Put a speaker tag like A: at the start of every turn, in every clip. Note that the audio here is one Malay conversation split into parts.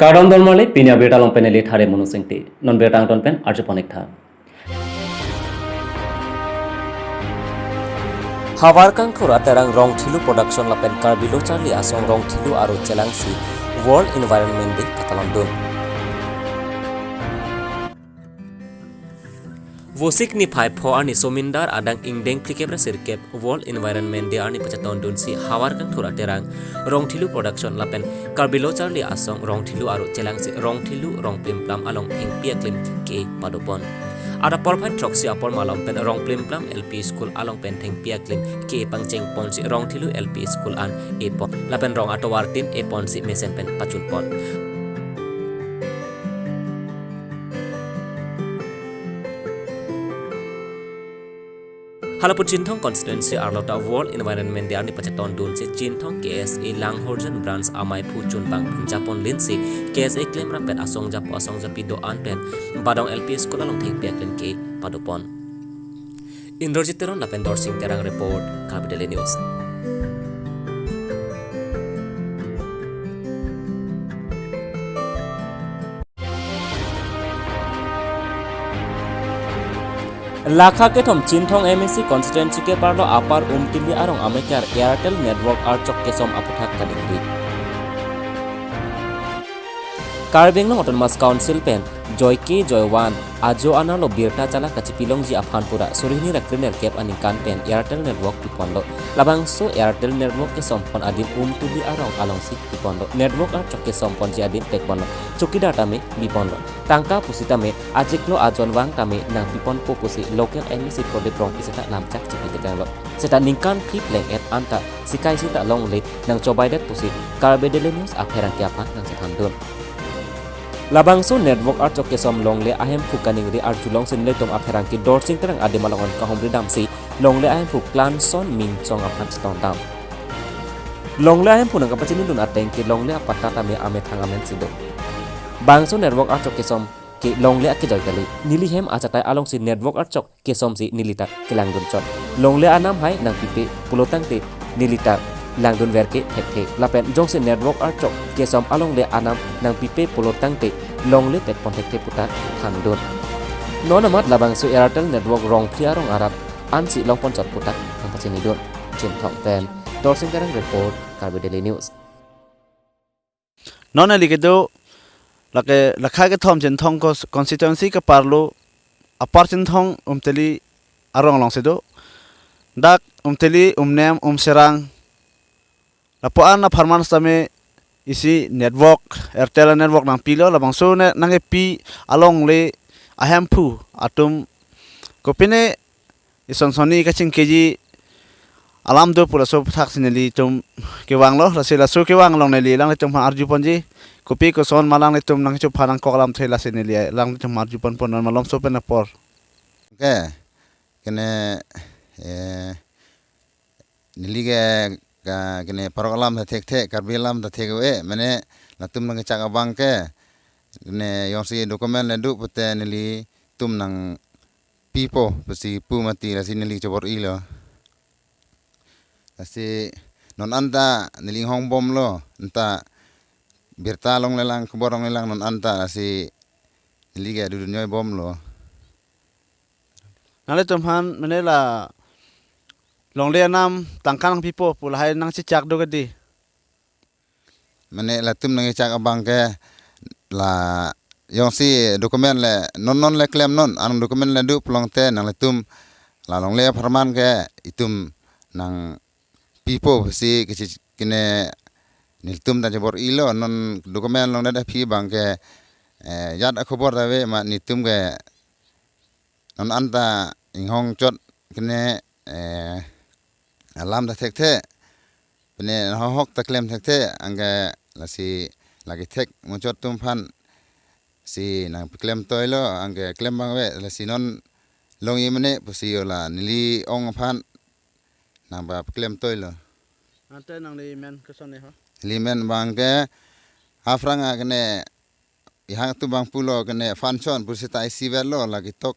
A: Karbi dormale pinya beta long peneli thare monusengti non beta angton pen arju ponek tha.
B: Hawar kang khura terang rong thilu production la pen Karbi lo charli asong rong thilu aro chelangsi World Environment Day katalondun. Vosik ni phai pho ani somindar adang ingdeng klikebra sirkep World Environment Day ani pachatondun si hawar kang khura terang rong thilu production la pen Karbi lo charli asong rong thilu aro chelangsi rong thilu rong pimplam along thing piaklim ke padopon. Ada porpan troksi apor malam pen rong plimplam LP school along pen theng piaklim ke pangcheng ponsi rong thilu LP school an epon lapen rong atowartin epon si mesen pen pachun pon. Halapur Chinthong constituency arlota World Environment Day ani pachaton dun se Chinthong KSA Langhorjan branch amai phu chunbang Japon linsi KSA claim rapen asong japi do an pen badong LP school along theng piaklim ke padopon. Indrajit teron lapen dorsing terang report Karbi Daily News. Lakha ke thom Chinthong MSC constituency ke parlo apar umtili arong amekar Airtel network archok kesom aputhak kadingri. Karbi no autonomous council pen Joyke Joywan ajo analo birta chala kachipilong ji aphanpura surihni rakrinel kep ani pen Airtel network piponlo labangso Airtel network ke sompon adin umtili arong along sik piponlo network archok ke sompon ji adin tekponlo chukidar tame biponlo tangka pusita me ajiklo ajon wang tame nang pipon po pusi local MSC project rong pisata lamchak chipitekanglo seta ningkan pip leng et anta sikai sita long le nang chobaidet pusi Karbi Daily News apherang kiapan nang sathandun. Labangso network archok kesom longle ahem fukaning ri archulong sinle tom apherang ki dorsing terang ade malongon kahomri damsi longle ahem fu plan son ming chong aphan ston dam longle ahem fu nang kapachini dun ateng ki longle apata tame ame thangamen sido bangso network archok kesom ki longle akki joitali nili hem achatai along si network archok kesom si nilita kilangdun chot longle anam hai nang pipe pulotang te nilita langdun verke hekhe lapen jongse network archok kesom along le anam nang pipe pulotang te longle tek pontekte puta thandun nonamat labang su Airtel network rong phia rong arat ansi longpon chot puta nang pachini dun Chinthong pen dorsing karang report Karbi Daily News.
C: Nona likedo lake lakha ke thom Chinthong ko constituency ka parlo apar Chinthong umteli arong long sedo dak umteli umnem serang lapoan na farman same isi network Airtel network nang pilo labang so ne nang pi along le ahem phu atum kopine isonsoni ka ching keji alam do pura so thak sineli tum ke wang lo rasela so ke wang long ne li lang tum arju ponji kopi ko son malang ne tum nang chu pharang ko alam thela sineli lang tum arju pon pon malom so pen por
D: ke kene nilige kene parolam da thek thek karbilam da thek we mane latum nang chaka bang ke ne yosi dokumen le du pute nili tum nang pipo pasi pumati la sinili chobor ilo asi non anta nili hong bom lo enta birta long lelang kuborong lelang non anta asi nilige du nyoy bom lo
C: nale tum han menela longle nam tangkang pipo pulahai nang cicak do gedi
D: mane latum nang chaka bang ke la yong si dokumen le non le claim non anong dokumen le du plong te nang le tum la long le farman ke itum nang pipo si kine nil tum da jabor ilo non dokumen long da phi bang ke yat khobor da we ma ni tum ke non anta inghong chot kine alam da thek the pene hok ta claim thek the anga la si lagi thek mo chot tum phan si nang claim toilo angke claim bang we la sinon long yemne pusi la nili ong phan nang ba claim toilo
C: ante nang le men kesone ha
D: limen bang ke afranga kene ihang tu bang pulo kene function pusi tai sivelo lagi tok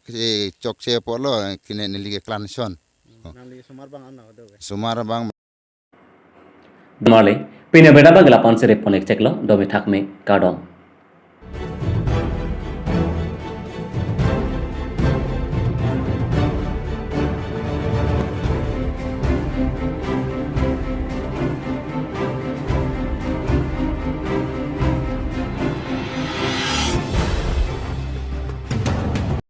D: chok che polo kene nili ke clanson
C: nang le sumar bang ana do
D: sumar bang
A: Male pinya beta bagla ponsere ponek cheklo domi thakme kadong